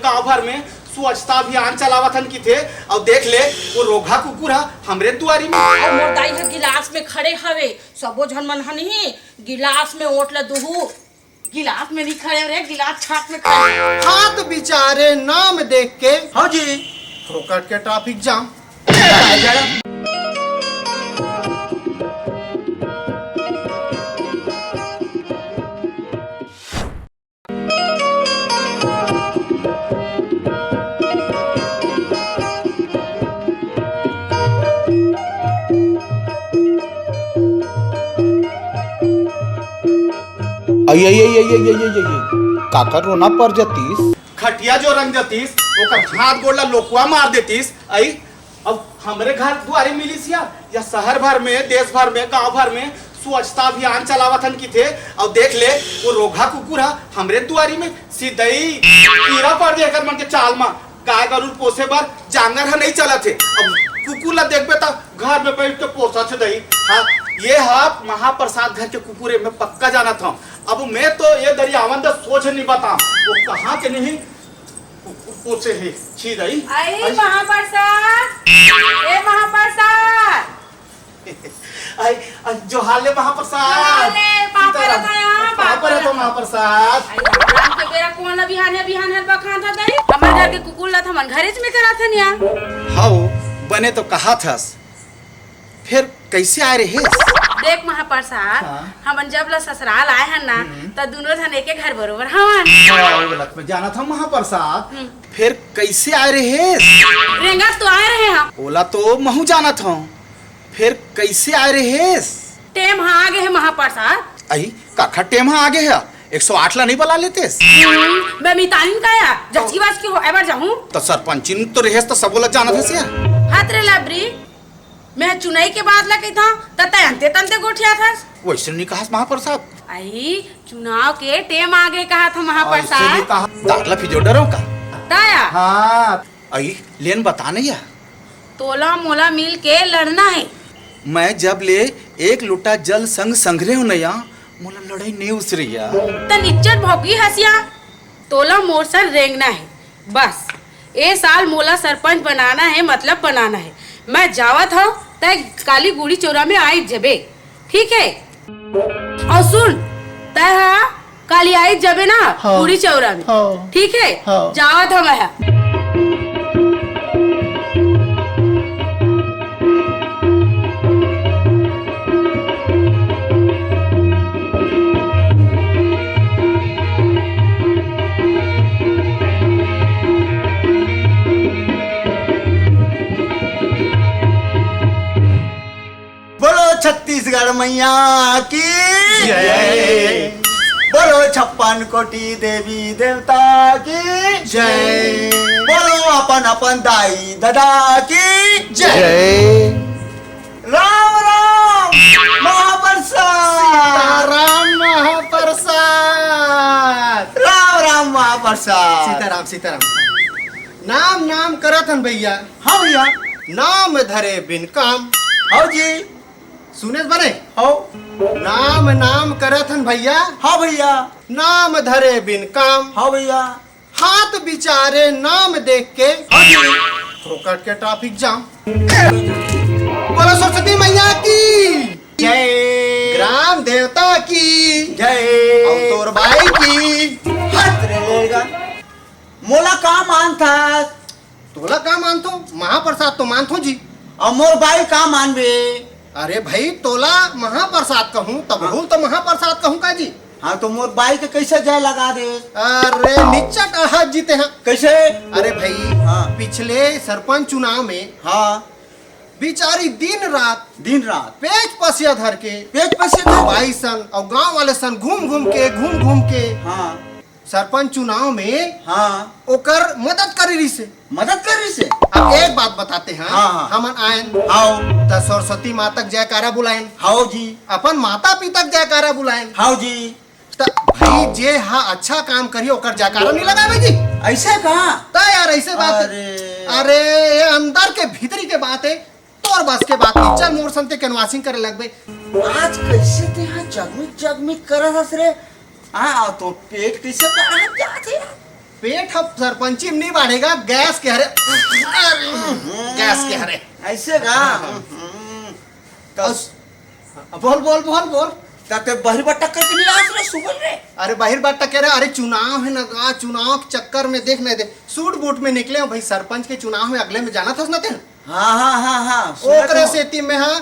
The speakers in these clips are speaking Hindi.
गांव भर में स्वच्छता अभियान चलावतन की थे और देख ले वो रोगा कुकुर हमरे दुआरी में और मोर दाई ह गिलास में खड़े हवे सबो झन मन हनी गिलास में ओट ल दुहू गिलास में नहीं खड़े रे गिलास छात में खड़े हाथ बिचारे नाम देख के हाँ जी फोकट के ट्रैफिक जाम काकर रोना पर जतीस खटिया जो रंग जतीस ओकर हाथ गोड़ ला लोकुआ मार देतीस आई अब हमरे घर दुआरी मिलिस या शहर भर में देश भर में गांव भर में स्वच्छता अभियान चलावतन की थे और देख ले वो रोगा कुकुर हमरे दुआरी में सीधई कीड़ा पड़ जाए मन के चाल में गाय गरुड़ पोसे बर जांगर नहीं चला थे अब कुकुर ला देखबे तो घर में बैठ के पोसा थे दही हाँ ये महाप्रसाद घर के कुकुरे में पक्का जाना था अब मैं तो ये दरियावन तो सोच नहीं बता वो कहाँ के नहीं पोसे है छी दही आई महाप्रसाद ए महाप्रसाद आई जो हाले महाप्रसाद पापा रखा यहाँ पापा रखो महाप्रसाद राम के बेरा कौन ला बिहान है बखान था दई हमर घर के कुकुर ला हमन घरे में करा था निया हाउ बने तो कहा था फिर कैसे आ रहे हैं देख महाप्रसाद हाँ। हमन जब ला ससुराल आए हैं ना तो दोनों जन एक घर बरोबर हवन में जाना था महाप्रसाद फिर कैसे आ रहे हैं रेंगा तो आए रहे हैं ओला तो महू जाना था फिर कैसे आ रहे हैं टेम हाँ आगे है महाप्रसाद आई काखा टेम आगे है 108 ला नहीं बुला लेते मैं मितानिन का या जचीवास की हो एबर जाऊं तो सरपंचिन तो रहेस तो सब लोग जाना था सिया हाथ रे लाबरी मैं चुनाई के बाद लगी था तते अंते तंते गोठिया था वैसे नहीं कहा महाप्रसाद आई चुनाव के टेम आगे कहा था महाप्रसाद दाखला फिजो डरो का दाया हाँ आई लेन बताने या तोला मोला मिल के लड़ना है मैं जब ले एक लोटा जल संग संघरे हो नया मोला लड़ाई नहीं उसरिया त निच्चर भौकी हसिया तोला मोर सर रेंगना है बस ए साल मोला सरपंच बनाना है मतलब बनाना है मैं जावत हूँ तय काली गुड़ी चौरा में आई जबे ठीक है और सुन तय काली आई जबे ना हाँ। गुड़ी चौरा में हाँ। ठीक है हाँ। जावत हूँ मैं छत्तीसगढ़ मैया की जय। बोलो 56 कोटि देवी देवता की जय। बोलो अपन अपन दाई दादा की जय। राम राम महाप्रसाद राम महाप्रसाद राम राम महाप्रसाद सीताराम सीताराम नाम नाम करत हन भैया हाँ भैया नाम धरे बिन काम हाँ जी सुनेस बने हाँ नाम नाम करत हन भैया हाँ भैया नाम धरे बिन काम हाँ भैया हाथ बिचारे नाम देख के हाँ जी फोकट के ट्रैफिक जाम बोलो सरस्वती मैया की जय ग्राम देवता की जय और तोर भाई की हाथ रहेगा मोला का मान था तोला का मानतो महाप्रसाद तो मानतो जी और मोर भाई का मानबे अरे भाई तोला महाप्रसाद कहूँ तब हूँ तो महाप्रसाद कहूँ का जी हाँ तो मोर भाई के कैसे जय लगा दे अरे निच्चट अड़हत जीते हैं कैसे अरे भाई हाँ। पिछले सरपंच चुनाव में हाँ बिचारी दिन रात पेच पसिया धर के पेट पसे भाई सन और गांव वाले सन घूम घूम के हाँ सरपंच चुनाव में हाँ ओकर मदद करी रही से मदद कर रही से अब एक बात बताते हैं हाँ, हाँ। हमन आयन हाओ त सरस्वती माता के जयकारा बुलायन हाओ जी अपन माता पिता के जयकारा बुलायन हाओ जी त भाई जे हा अच्छा काम करिए ओकर जयकारा नहीं लगावे जी ऐसे कहा त यार ऐसे बात अरे ये अंदर के भीतरी के बात है तोर बस के बात नहीं चल मोर संते कैनवासिंग करे लगबे आज कैसे ते यहाँ जगमिग करत हस रे हाँ तो पेट कैसे बढ़ा जाते पेट अब सरपंची में नहीं बढ़ेगा, गैस के हरे गैस के हरे। ऐसे का बोल बोल बोल बोल। ते बहिर बट्टा करके नहीं आस रे सुबल रे। अरे बाहर बात कह रहे, अरे चुनाव है ना गा, चुनाव के चक्कर में देख नहीं दे, सूट बूट में निकले हो भाई, सरपंच के चुनाव में अगले में जाना था ना तेन। हाँ ओकरे से ती में हाँ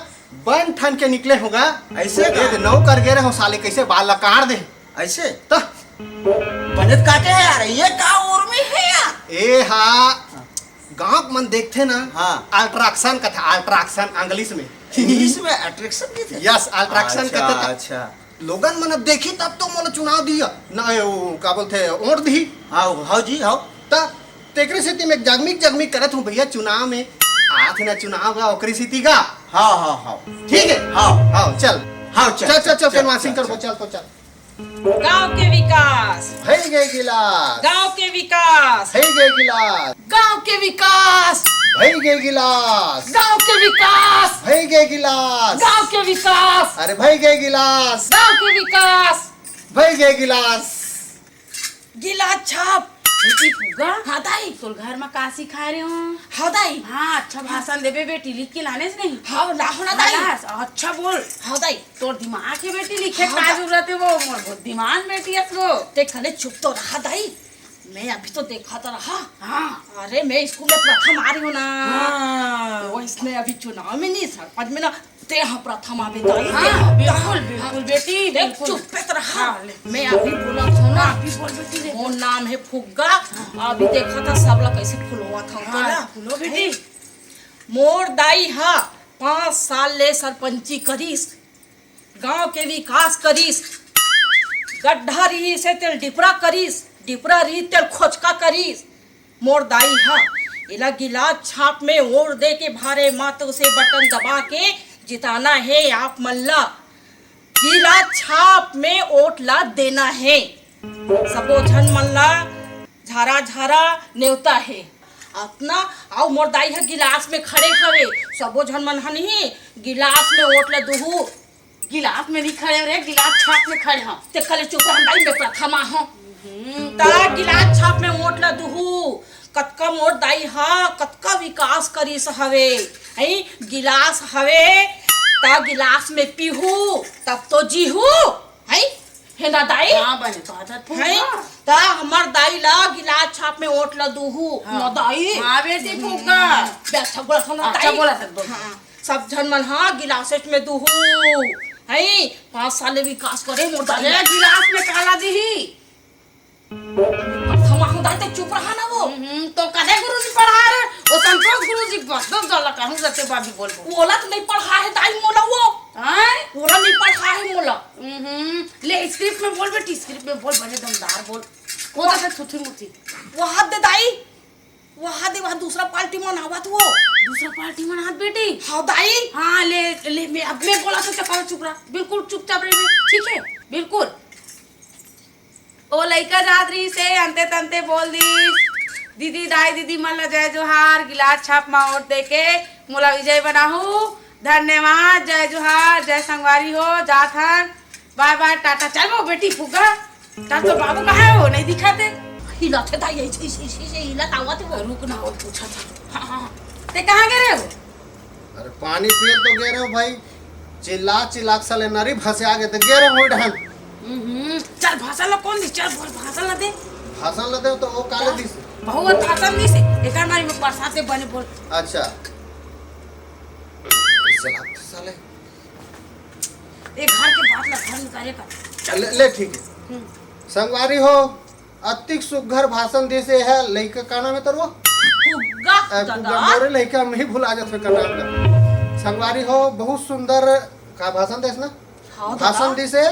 बन ठन के निकले होगा। ऐसे का? एक नौ कर गए रहे हो साले, कैसे बाल लकार दे ऐसे तो। बनत काटे है यार, ये का और में है यार। ए हाँ गांव मन देखते ना, हाँ। अल्ट्राक्शन का था, अल्ट्राक्शन इंग्लिश में। इसमें अट्रैक्शन भी थे। यस अल्ट्राक्शन अच्छा, कहते थे। अच्छा लोगन मन अब देखी तब तो मन चुनाव दिया ना, वो का बोलते वोट दी हाँ जी हाँ। तब तेकरे स्थिति में जगमिग करत हूँ भैया, चुनाव में आत ना चुनाव का ओकरी स्थिति का। हाँ ठीक है हाँ हाँ चल हाँ चल कैनवासिंग कर चल तो चल। गांव के विकास, है गए गिलास, गांव के विकास, है गए गिलास, गांव के विकास, है गए गिलास, गांव के विकास, है गए गिलास, गांव के विकास, अरे भाई गए गिलास, गांव के विकास। भाई गए गिलास। गिलास छाप बेटी फुगा। हाँ दाई, तोर घर में का सिखा रहे हो? हाँ दाई। हाँ अच्छा भाषण देबे बेटी, लिख के लाने से नहीं। हाँ लाहो ना दाई। अच्छा बोल। हाँ दाई, तोर दिमाग है बेटी, लिखे का जरूरत है, वो मोर बुद्धिमान बेटी है वो। ते खले चुप तो रहा दाई, मैं अभी तो देखा तो रहा। हाँ अरे मैं स्कूल में प्रथम आ रही हूँ ना। हाँ। तो इसमें अभी चुनाव में नहीं, सरपंच में ना, ते हाँ प्रथम आवे दाई। हाँ बिल्कुल बिल्कुल बेटी देख बिल्कुल। चुप पे तो रहा। हाँ, ले। मैं अभी बोला था ना, अभी बोल बेटी दे। मोर नाम है फुग्गा। अभी देखा था सब लोग कैसे फुलवा था हाँ, फुलो बेटी। मोर दाई हा 5 साल ले सरपंची करीस, गांव के विकास करीस, गड्ढा रही से तेल डिपरा करीस, डिपरा रही तेल खोचका करीस। मोर दाई हा इला गिलास छाप में ओढ़ दे के भारे मातो से बटन दबा के जिताना है आप मल्ला। गिलास छाप में ओट ला देना है, सबो झन मल्ला झारा झारा नेवता है। अपना आओ मोर दाई है गिलास में खड़े हवे, सबो झन मन हनी गिलास में ओट ला दुहू। गिलास में नहीं खड़े रे, गिलास छाप में खड़े हम। ते कले चुप रहन दाई, मैं प्रथमा हूं। ता गिलास छाप में ओट ला दुहू। कतका मोर दाई हा कतका विकास करीस हवे, है गिलास हवे ता गिलास में पीहू तब तो जीहू, है ना दाई। हाँ बने तो आदत है फुगा। ता हमर दाई ला गिलास छाप में ओट ला दुहू ना दाई। हाँ बेटी फुगा। अच्छा बोला था ना अच्छा दाई। बोला था, बोल। हाँ, सब झन मन हाँ गिलास में दुहू, है 5 साल विकास करे मोर दाई। अरे गिलास में काला दी। हम दाई ते चुप रहा ना वो। तो कदे गुरुजी पढ़ा रहे, वो संतोष गुरुजी बस दो जाला कहूं जते बाबी बोलबो। मोला तो नहीं पढ़ा है दाई मोला वो। हैं? पूरा नहीं पढ़ा है मोला। ले स्क्रिप्ट में बोल बेटी, स्क्रिप्ट में बोल, बड़े दमदार बोल। को तो थुथी मुथी। वहां दे दाई, वहां दे, वहां दूसरा पार्टी में नावत वो। दूसरा पार्टी में हाथ बेटी। हाँ दाई। हाँ ले ले, मैं अब मैं बोला तो कहा चुप रहा, बिल्कुल चुपचाप रहे, ठीक है बिल्कुल। ओ लइका जात रही से अंते तंते बोल दी, दीदी दाई दीदी मन ला जय जोहार, गिलास छाप मा ओट दे के मोला विजय बनाहू। धन्यवाद, जय जोहार, जय संगवारी हो, जात हन, बाय बाय टाटा। चल वो बेटी फुगा, तार तो बाबू कहाँ है, वो नहीं दिखाते। हिला थे दाई, ऐसे हिला तावा थे वो। रुक ना, वो पूछा था। हाँ ते कहाँ गए हो? अरे पानी पिए तो गे रहे हो भाई, चिल्ला साले नरी फंसे आगे तो गे रहे हो ढंग। चल भाषण ला कौन दी, चल बोल भाषण ला दे। भाषण लदे तो वो काले दिस। बहुत भाषण दी से एक मारी में बरसात में बने बोल। अच्छा साले एक घर के बात ला घर निकाले का। ले ठीक है। संगवारी हो अतिक सुघर भाषण दे से है, लइका का नाम है तरवा फुग्गा दादा। मोरे लइका में ही भुला जात का नाम का। संगवारी हो बहुत सुंदर का भाषण देस ना। हाँ दादा। भाषण दी से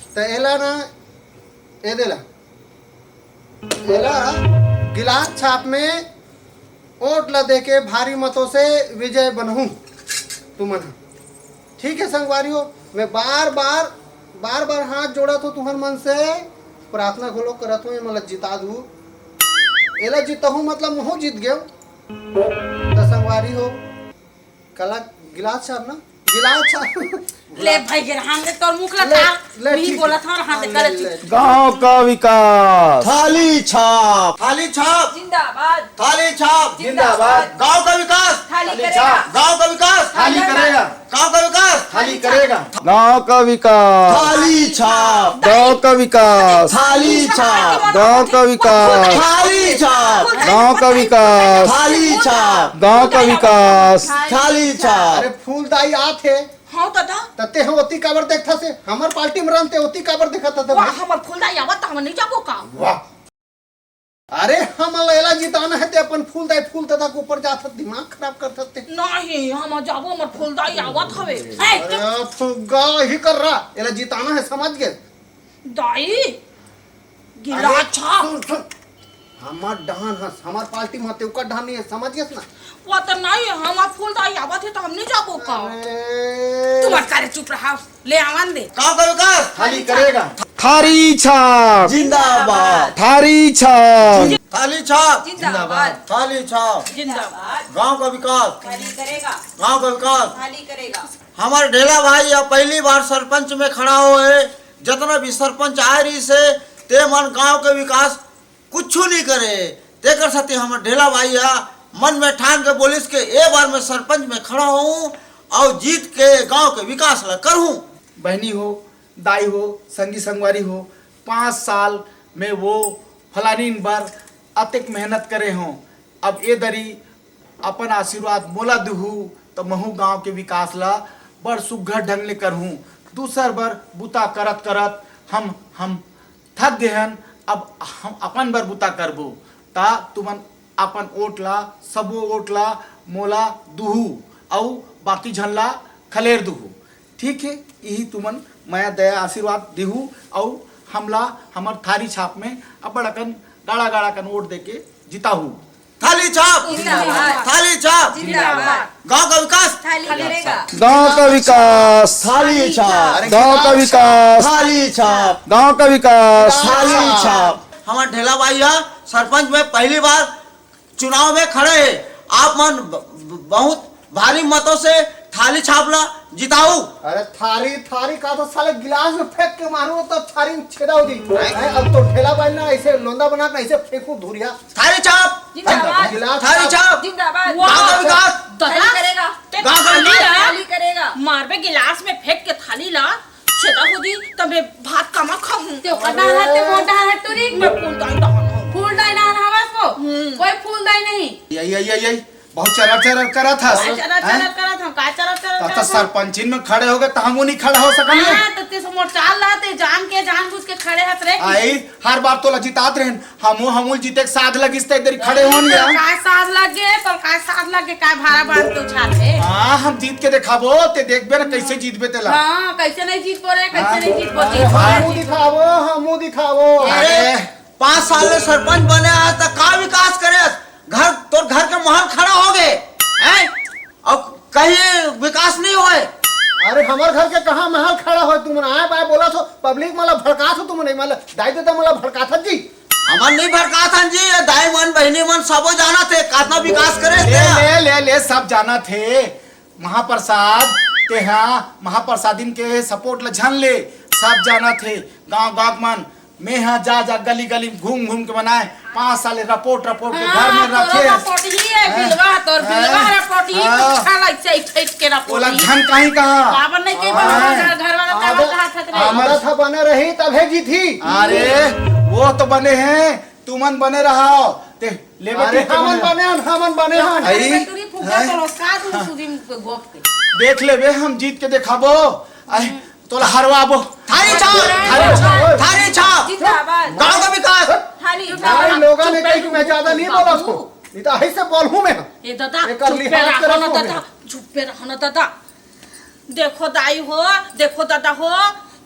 तो एला ना ए देला एला गिलास छाप में ओट ला दे के भारी मतों से विजय बनहूं तुमन। ठीक है संगवारी हो, मैं बार बार हाथ जोड़ा तो तुम्हार मन से प्रार्थना घोलो करत हूँ, मतलब जिता दू एला जीतहूँ मतलब मुँह जीत गयो। तो संगवारी हो कला गिलास छाप ना गिलास छाप ले भाई गिर हमने तोर मुख ले, लगा ले, नहीं ठीक बोला है। था और हाथ ले, करे ले। चुप गांव का विकास थाली छाप, थाली छाप, जिंदाबाद थाली छाप, जिंदाबाद गांव का विकास, थाली करेगा गांव का विकास, थाली करेगा गांव का विकास, थाली करेगा गांव का विकास थाली छाप, गांव का विकास थाली छाप, गांव का विकास थाली छाप, गांव का विकास थाली छाप, गांव का विकास थाली छाप। अरे फूलदाई आथे हाँ दादा तते हम ओती काबर देखता से हमर पार्टी में रहते ओती काबर देखता था वाह हमर फूलदाई आवत हम नहीं जाबो का वाह अरे हम लैला जिताना है ते अपन फूलदाई फूल तथा के ऊपर जात दिमाग खराब करत थे नहीं हम जाबो हमर फूलदाई आवत हवे अरे फुग्गा ही कर रहा एला जिताना है समझ गए दाई गिलास छाप सुन सुन हमार डहान हस हमार पार्टी में तेवका डहान नहीं है समझ गए ना वो तो नहीं हमर फूलदाई आवत है तो हम नहीं जाबो का अरे तू मत करे चुप रहा ले आवान दे गांव का विकास, थाली करेगा थारी छाप जिंदाबाद, थारी छाप थाली छाप, जिंदाबाद थाली छाप, जिंदाबाद गांव का विकास, थाली करेगा गांव का विकास। थाली करेगा हमार ढेला भाई अब पहली बार सरपंच में खड़ा हुए जितना भी सरपंच आए रही से ते मन गांव के विकास कुछ नहीं करे ते कर सकते हमार ढेला भाई मन में ठान के बोलिस के ए बार मैं सरपंच में खड़ा हूँ और जीत के गांव के विकास ला करूँ। बहनी हो दाई हो संगी संगवारी हो 5 साल में वो फलानी बार अतिक मेहनत करे हों अब ए दरी अपन आशीर्वाद मोला दुहू तो महू गांव के विकास ला बड़ सुघर ढंग ले करहूँ दूसर बार बुता करत करत हम थक गहन अब हम अपन बर बुता करबो ता तुमन अपन ओट ला सबो ओट ला मोला दुहू औ बाकी झनला खलेर दुहू ठीक है यही तुमन मैं दया आशीर्वाद दिहू और हमला हमर थारी छाप में अपड़कन गाड़ा गाड़ा कन वोट देके जिताहू थाली छाप, जिंदाबाद। थाली छाप, जिंदाबाद गांव का विकास, थाली करेगा गांव का विकास थाली छाप, गांव का विकास थाली छाप, गांव का विकास थाली छाप। हमारे ढेला भाई सरपंच में पहली बार चुनाव में खड़े हैं आप मन बहुत भारी मतों से थाली छापला जिताऊ। अरे थारी थारी का तो साले गिलास में फेंक के मारो तो थारी में छेदा हो दी अब तो ठेला बाई ना ऐसे लोंदा बना के ऐसे फेंकू धुरिया थाली छाप, जिंदाबाद गिलास थाली छाप, जिंदाबाद गांव का विकास, थाली करेगा गांव का विकास। थाली करेगा मारबे गिलास में फेंक के थाली ला छेदा हो दी तबे भात कामा खाऊं ते कटा हते मोटा हटुरी मैं फूलदाई दहन फूल दाई ना हवास को कोई फूल दाई नहीं यही बहुत चरर चरर करा था काय चरर चरर करत हम काय चरर चरर तो सरपंचिन में खड़े हो गए तो हम नहीं खड़ा हो सकन हां तो ते समोर चाल लाते जान बुझ के खड़े हत रे आई हर बार तो जितात रहन हमूल जीते के साथ लगिस ते इधर खड़े होन गया काय साथ लग गए तो काय साथ लग के काय भाड़ा बांध के उछाते हां हम जीत के दिखाबो ते देखबे ना कैसे जीतबे तेला हां कैसे नहीं जीत पोरे कैसे नहीं जीत पोती हमू दिखावो हमू दिखावो अरे 5 साल में सरपंच बने आज तक का विकास करे घर तो घर के महल खड़ा हो गए हैं अब कहीं विकास नहीं हुए। अरे हमार घर के कहाँ महल खड़ा हो तुम आए बाय बोला तो पब्लिक मला भड़का थो तुम नहीं मला दाई देता मला भड़का था जी हमार नहीं भड़का था जी ये दाई मन बहनी मन सबो जाना थे कितना विकास करे ले थे। ले सब जाना थे महाप्रसाद के हाँ महाप्रसादिन के सपोर्ट ल झन ले सब जाना थे गांव मन मैं हाँ जा गली गली घूम के बनाए 5 साल रिपोर्ट के घर में रखे रिपोर्ट ही है बिलवा तोर बिलवा रिपोर्ट ही अच्छा लाइक से इठ के बोला रिपोर्ट धन कहीं कहाँ बाबर नहीं के घर वाला तावा कहा था रे हमारा था बने रही तभे जी थी अरे वो तो बने हैं तुमन बने रहा ते लेबे अरे हमन बने हन आई, तोरी फुगा तो उसका तू सुदी गोप के देख लेबे हम जीत के दिखाबो आई तोला हरवाबो थारी छाप, थारी छाप, जिंदाबाद गांव का विकास। थाली भाई लोगों ने कही कि मैं ज्यादा नहीं बोला थो नहीं तो ऐसे बोलूं मैं ए दादा ये कर ली, हाथ चुप पे करा रहना तो दादा चुप पे रहना दादा देखो दाई हो देखो दादा हो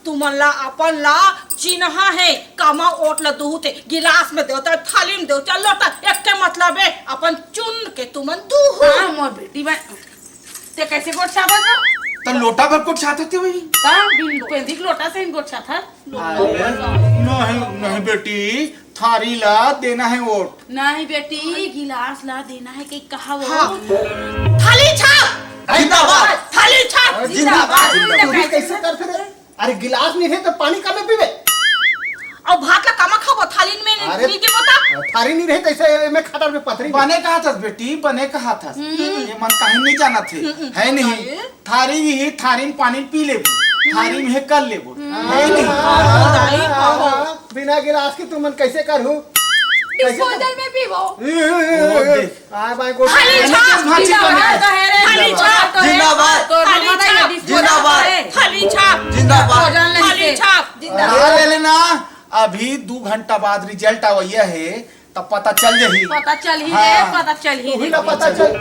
तुमन ला अपन ला चिन्हा है कामा ओट ला दूते गिलास में देवता थाली में देवता लोटा एक के मतलब है अपन चुन के तुमन दू हां मोर बेटी बा ते कैसे गोट साबा तो लोटा भर को छाते थे भाई का बिन पेंदी लोटा से इन गोट सा था नहीं बेटी थारी ला देना है वोट नहीं बेटी गिलास ला देना है कि कहा वो थाली छाप जिंदाबाद, थाली छाप जिंदाबाद। तू भी कैसे कर फिर? अरे गिलास नहीं है तो पानी का में पीवे? और भात ला कामा खाबो थालीन में अरे नहीं के बता। थारी नहीं रहे तैसे में खटर में पथरी बने कहा था बेटी, बने कहा था ये मन कहीं नहीं जाना थे, है नहीं? थारी ही थारी में पानी पी ले, थारी में कर ले, है नहीं? बिना गिलास की तू मन कैसे करू? डिस्पोजल में पीबो। आय बाय को थाली छाप भांची जिंदाबाद तो है रे, थाली छाप जिंदाबाद। तो थाली नमक है, छाप जिंदाबाद। थाली छाप जिंदाबाद। भोजन नहीं थाली से। छाप अरे ले लेना, अभी 2 घंटा बाद रिजल्ट आवैया है तब पता चल जाही। पता चल ही हाँ। रे, पता चल ही तू ही रे। ना पता चल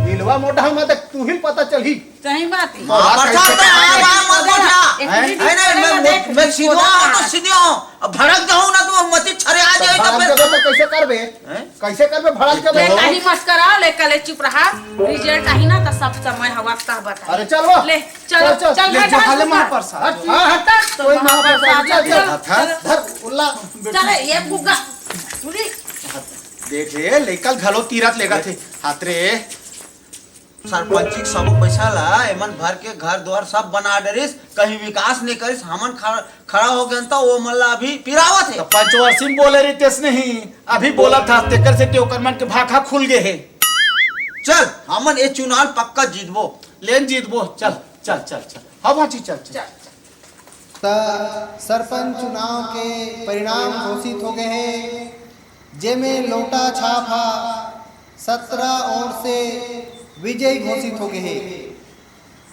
बिलवा मोटा मत तू ही पता चल ही सही बात है। महाप्रसाद तो आया मत बोझा। एक हैं? चीज़ है करेगा, ना देख, मैं सीधो हूं तो सीधे हूं। अब भड़क जाऊं ना तो मती छरे आ जाए तो भड़क फिर जबे तो कैसे करबे? हैं? कैसे करबे भड़क ले जबे? कहीं मत करा, ले कले चुप रहा, रिजल्ट आई ना तो सब समय हवा का बता। अरे चल वो ले चल चल, चल ले हट, जो हट, हाले हट, महाप्रसाद। हट हां हट तो कोई महाप्रसाद चल चल, चल धर उल्ला चल ये फुग्गा पूरी देख रे लेकल घलो तीरथ लेगा थे हाथ रे। सरपंचिक सब पैसा ला एमन भर के घर द्वार सब बना डरिस, कहीं विकास नहीं करिस, हमन खड़ा हो गए तो वो मल्ला अभी पिरावत तो है। पंचवर्षी में बोले रही तेस नहीं, अभी बोला था तेकर से त्योकर मन के भाखा खुल गए है। चल हमन ये चुनाव पक्का जीतबो। लेन जीतबो, चल चल चल चल हाँ भाची चल चल। सरपंच चुनाव के परिणाम घोषित हो गए हैं, जेमें लोटा छापा 17 ओर से विजयी घोषित हो गए हैं।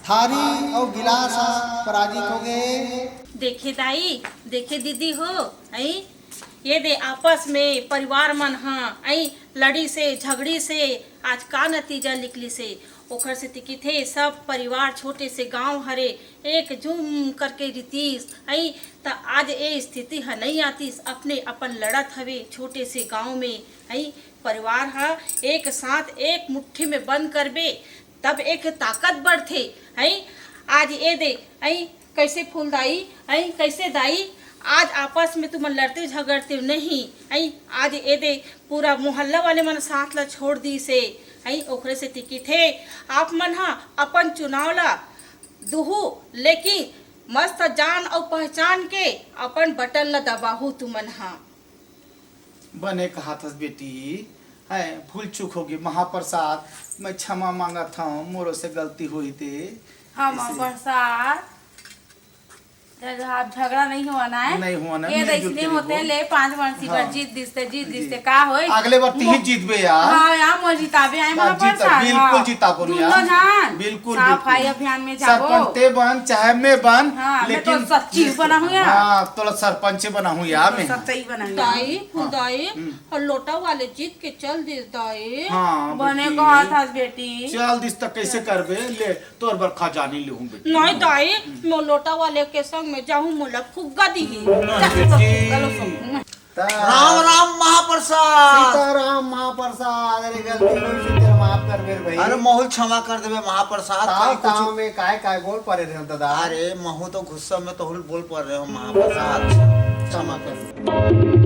थारी और गिलास पराजित हो गए। देखे दाई, देखे दीदी हो आई ये दे आपस में परिवार मन हाँ आई लड़ी से झगड़ी से आज का नतीजा निकली से ओखर से तिकी थे सब परिवार छोटे से गांव हरे एक झूम करके रीतीस आई त आज ये स्थिति है नहीं आतीस अपने अपन लड़त हवे छोटे से गांव में आई परिवार हा एक साथ एक मुट्ठी में बंद करबे तब एक ताकत बढ़थे आई आज ये दे आई कैसे फूलदाई आई कैसे दाई आज आपस में तुम लड़ते झगड़ते नहीं आई आज ये दे पूरा मोहल्ला वाले मन साथ ला छोड़ दी से आई ओखरे से टिकी थे आप मन हा अपन चुनाव ला दुहू लेकिन मस्त जान और पहचान के अपन बटन ला दबाहू तुमन हा। बने कहा था बेटी है भूल चूक होगी, महाप्रसाद मैं क्षमा मांगा था, मोरो से गलती हुई थी। हाँ महाप्रसाद झगड़ा नहीं हुआ ना है, नहीं हुआ ना, ये मिलजुल इसलिए के होते हैं रहो। ले 5 वर्षी हाँ। पर जीत दिसते का होई अगले बार तीन जीतबे यार। हाँ यार मोर जिताबे आए हाँ, महाप्रसाद बिल्कुल जिताबो नहीं दोनों यार। जान बिल्कुल सफाई बिल्कुल। अभियान में जाबो सरपंच बन चाहे मैं बन, हाँ, मैं लेकिन तो सच्ची बना हूँ यार। हाँ तो सरपंच बना हूँ यार मैं। सच्चाई बनाई दाई फुलदाई और लोटा वाले जीत के चल दे दाई। हाँ बने बेटी। कहा था बेटी चल दिस तक कैसे करबे ले तोर बर खजानी ले हूँ बेटी। नहीं दाई मैं लोटा वाले के संग में जाऊँ मोला फुग्गा दी राम राम महाप्रसाद। सीताराम महाप्रसाद। अरे गलती हुई से तेरा माफ कर मेरे भाई। अरे महू क्षमा कर देवे महाप्रसाद। ताव कुछ ताव में काय बोल पड़े रहे दादा। अरे महू तो गुस्सा में तो हुल बोल पड़ रहे हो महाप्रसाद, क्षमा कर।